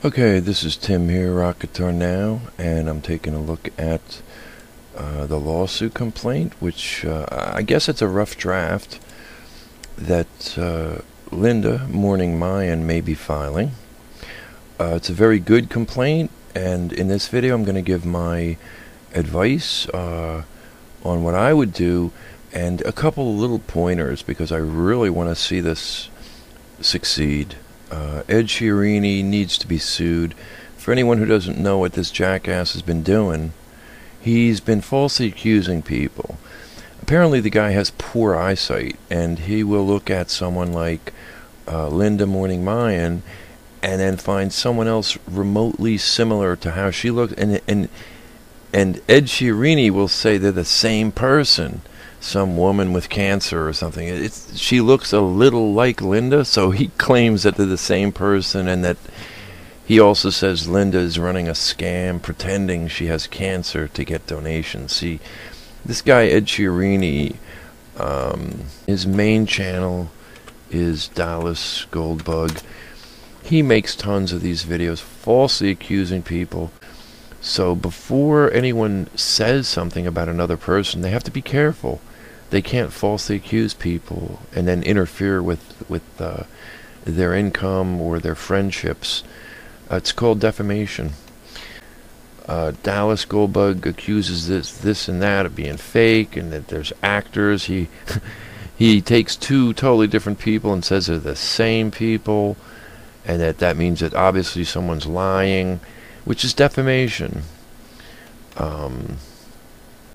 Okay, this is Tim here, Rock Guitar Now, and I'm taking a look at the lawsuit complaint, which I guess it's a rough draft that Linda, Morning Mayan, may be filing. It's a very good complaint, and in this video I'm going to give my advice on what I would do and a couple of little pointers because I really want to see this succeed. Ed Sheeran needs to be sued. For anyone who doesn't know what this jackass has been doing, he's been falsely accusing people. Apparently the guy has poor eyesight, and he will look at someone like Linda Morning Mayan and then find someone else remotely similar to how she looks, and Ed Sheeran will say they're the same person. Some woman with cancer or something. She looks a little like Linda, so he claims that they're the same person, and that he also says Linda is running a scam pretending she has cancer to get donations. See, this guy Ed Sheeran, his main channel is DallasGoldBug. He makes tons of these videos falsely accusing people. So before anyone says something about another person, they have to be careful. They can't falsely accuse people and then interfere with their income or their friendships. It's called defamation. DallasGoldBug accuses this and that of being fake, and that there's actors. He takes two totally different people and says they're the same people, and that means that obviously someone's lying, which is defamation.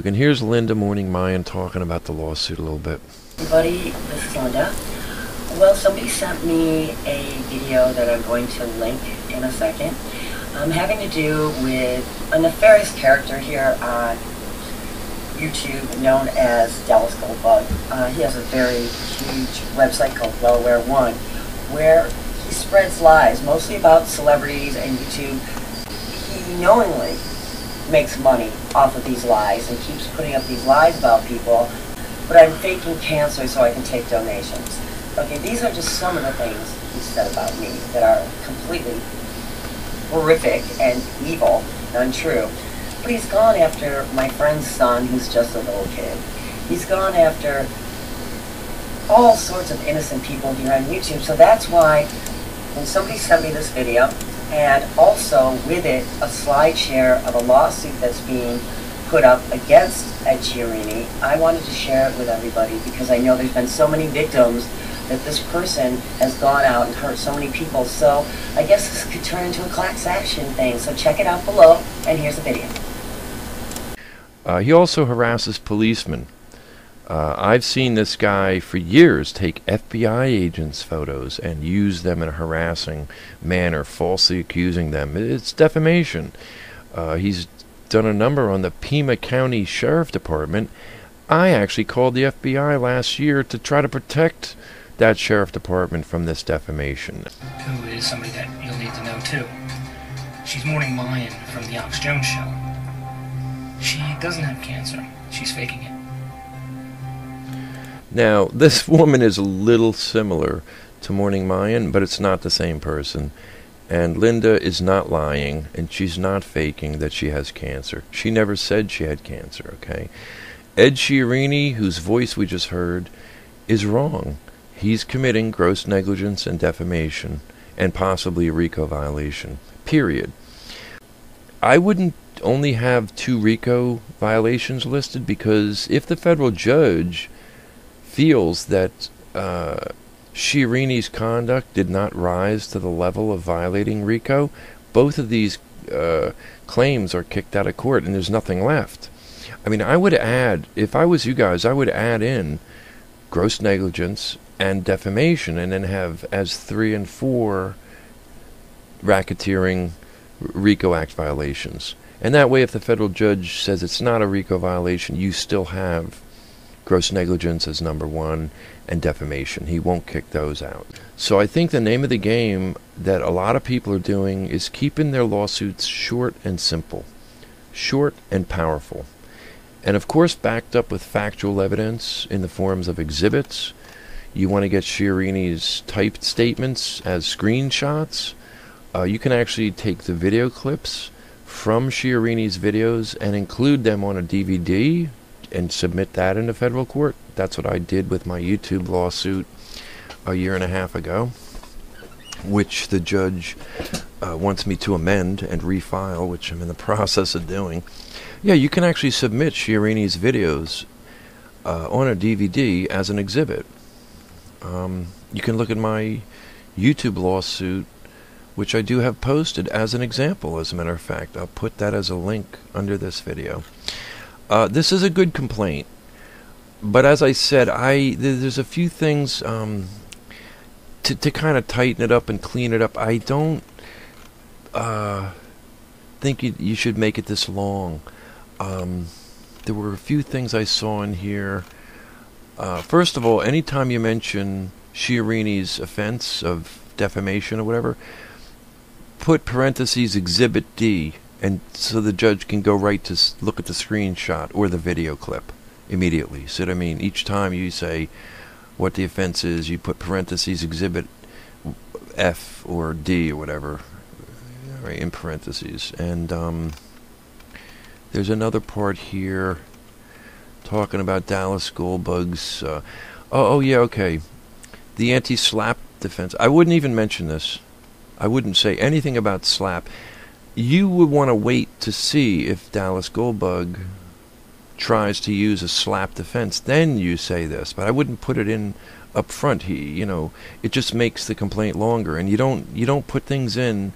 And here's Linda Morning Mayan talking about the lawsuit a little bit. Everybody, this is Linda. Well, somebody sent me a video that I'm going to link in a second, having to do with a nefarious character here on YouTube known as DallasGoldBug. He has a very huge website called Delaware One, where he spreads lies, mostly about celebrities and YouTube. He knowingly makes money off of these lies and keeps putting up these lies about people, but I'm faking cancer so I can take donations. Okay, these are just some of the things he said about me that are completely horrific and evil and untrue. But he's gone after my friend's son, who's just a little kid. He's gone after all sorts of innocent people here on YouTube. So that's why when somebody sent me this video, and also with it a slide share of a lawsuit that's being put up against Ed Sheeran, I wanted to share it with everybody because I know there's been so many victims that this person has gone out and hurt so many people. So I guess this could turn into a class action thing. So check it out below, and here's the video. He also harasses policemen. I've seen this guy for years take FBI agents' photos and use them in a harassing manner, falsely accusing them. It's defamation. He's done a number on the Pima County Sheriff Department. I actually called the FBI last year to try to protect that Sheriff Department from this defamation. Who is somebody that you'll need to know too. She's Morning Mayan from the Alex Jones Show. She doesn't have cancer. She's faking it. Now, this woman is a little similar to Morning Mayan, but it's not the same person. And Linda is not lying, and she's not faking that she has cancer. She never said she had cancer, okay? Ed Sheeran, whose voice we just heard, is wrong. He's committing gross negligence and defamation, and possibly a RICO violation, period. I wouldn't only have 2 RICO violations listed, because if the federal judge feels that Sheeran's conduct did not rise to the level of violating RICO, both of these claims are kicked out of court and there's nothing left. I mean, I would add, if I was you guys, I would add in gross negligence and defamation, and then have as 3 and 4 racketeering RICO Act violations. And that way, if the federal judge says it's not a RICO violation, you still have gross negligence as number 1 and defamation. He won't kick those out. So I think the name of the game that a lot of people are doing is keeping their lawsuits short and simple, short and powerful, and of course backed up with factual evidence in the forms of exhibits. You want to get Sheeran's typed statements as screenshots, You can actually take the video clips from Chiarini's videos and include them on a DVD and submit that into federal court. That's what I did with my YouTube lawsuit a year and a half ago, which the judge wants me to amend and refile, which I'm in the process of doing. Yeah, you can actually submit Chiarini's videos on a DVD as an exhibit. You can look at my YouTube lawsuit, which I do have posted as an example, as a matter of fact. I'll put that as a link under this video. This is a good complaint, but as I said, there's a few things to kind of tighten it up and clean it up. I don't think you should make it this long. There were a few things I saw in here. First of all, anytime you mention Chiarini's offense of defamation or whatever, put parentheses Exhibit D, and so the judge can go right to look at the screenshot or the video clip immediately. So what I mean, each time you say what the offense is, you put parentheses Exhibit F or D or whatever, right, in parentheses. And there's another part here talking about DallasGoldBug's. Oh yeah, okay. The anti-slap defense. I wouldn't even mention this. I wouldn't say anything about slap. You would want to wait to see if DallasGoldBug tries to use a slap defense. Then you say this, but I wouldn't put it in up front. It just makes the complaint longer, and you don't put things in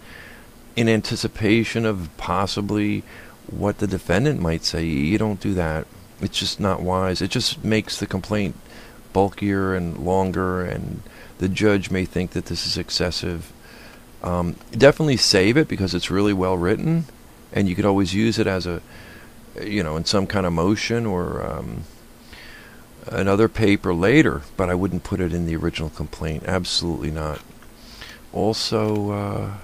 anticipation of possibly what the defendant might say. You don't do that. It's just not wise. It just makes the complaint bulkier and longer, and the judge may think that this is excessive. Definitely save it because it's really well written, and you could always use it as a, in some kind of motion or another paper later, but I wouldn't put it in the original complaint. Absolutely not. Also,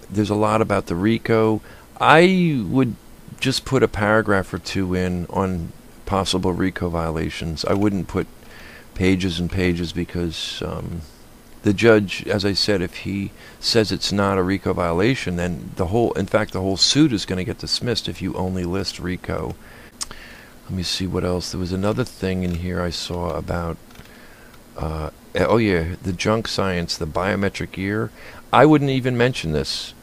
there's a lot about the RICO. I would just put a paragraph or two in on possible RICO violations. I wouldn't put pages and pages because the judge, as I said, if he says it's not a RICO violation, then the whole suit is going to get dismissed if you only list RICO. Let me see what else. There was another thing in here I saw about, oh yeah, the junk science, the biometric ear. I wouldn't even mention this.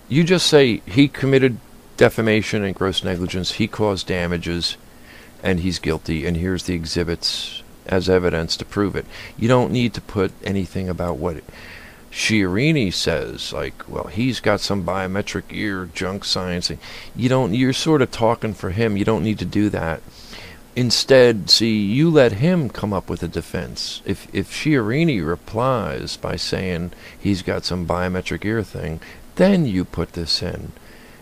You just say he committed defamation and gross negligence, he caused damages, and he's guilty, and here's the exhibits as evidence to prove it. You don't need to put anything about what Chiarini says, like, well, he's got some biometric ear junk science. You're sort of talking for him. You don't need to do that. Instead, see, you let him come up with a defense. If Chiarini replies by saying he's got some biometric ear thing, then you put this in,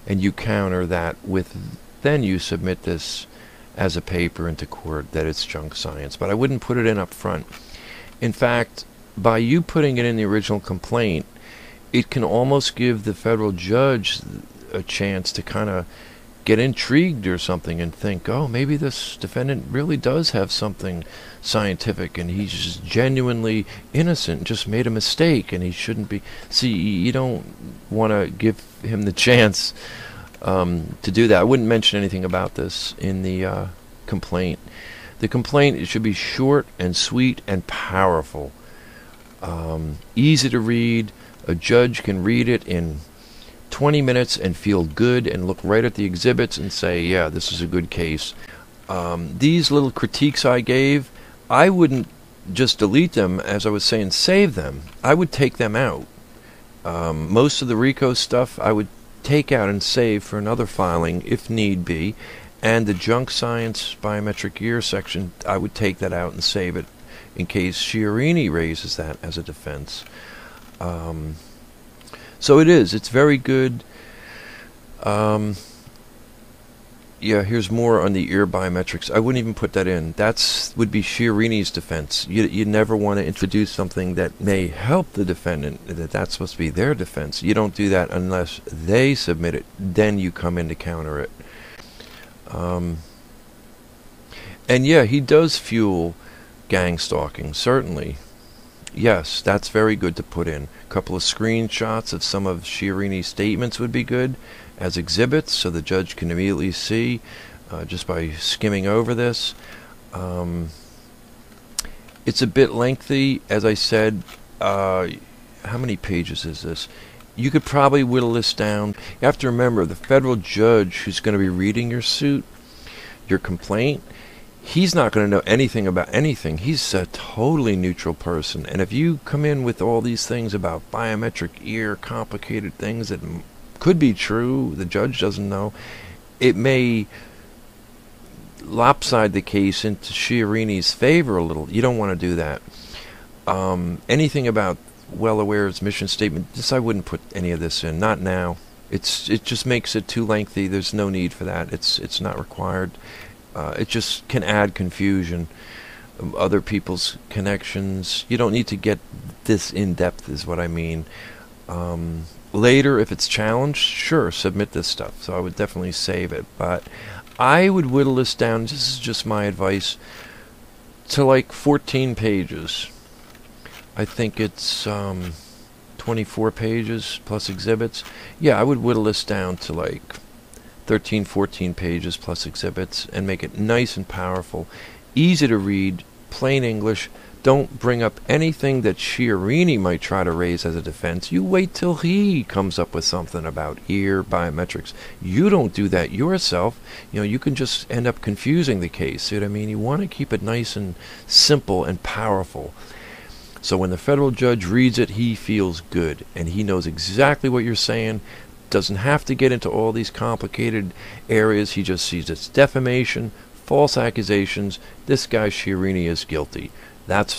and you counter that with, then you submit this as a paper into court that it's junk science. But I wouldn't put it in up front. In fact, by you putting it in the original complaint, it can almost give the federal judge a chance to kind of get intrigued or something and think, oh, maybe this defendant really does have something scientific and he's just genuinely innocent, just made a mistake, and he shouldn't be. See, you don't want to give him the chance to do that. I wouldn't mention anything about this in the complaint. The complaint, it should be short and sweet and powerful. Easy to read. A judge can read it in 20 minutes and feel good and look right at the exhibits and say, yeah, this is a good case. These little critiques I gave, I wouldn't just delete them. As I was saying, save them. I would take them out. Most of the RICO stuff I would take out and save for another filing if need be, and the junk science biometric ear section, I would take that out and save it in case Chiarini raises that as a defense. So it's very good. Yeah, here's more on the ear biometrics. I wouldn't even put that in. Would be Chiarini's defense. You never want to introduce something that may help the defendant, that's supposed to be their defense. You don't do that unless they submit it. Then you come in to counter it. And yeah, he does fuel gang stalking, certainly. Yes, that's very good to put in. A couple of screenshots of some of Chiarini's statements would be good as exhibits so the judge can immediately see just by skimming over this. It's a bit lengthy, as I said. How many pages is this? You could probably whittle this down. You have to remember, the federal judge who's going to be reading your suit, your complaint, he's not going to know anything about anything. He's a totally neutral person. And if you come in with all these things about biometric ear, complicated things that could be true, the judge doesn't know, it may lopside the case into Chiarini's favor a little. You don't want to do that. Anything about Well-Aware's mission statement, I wouldn't put any of this in. Not now. It just makes it too lengthy. There's no need for that. It's not required. It just can add confusion. Other people's connections. You don't need to get this in depth, is what I mean. Later, if it's challenged, sure, submit this stuff. So I would definitely save it. But I would whittle this down, this is just my advice, to like 14 pages. I think it's 24 pages plus exhibits. Yeah, I would whittle this down to like 13, 14 pages plus exhibits and make it nice and powerful, easy to read, plain English. Don't bring up anything that Chiarini might try to raise as a defense. You wait till he comes up with something about ear biometrics. You don't do that yourself. You can just end up confusing the case. See what I mean? You want to keep it nice and simple and powerful. So when the federal judge reads it, he feels good, and he knows exactly what you're saying. Doesn't have to get into all these complicated areas. He just sees it's defamation, false accusations. This guy Chiarini is guilty. That's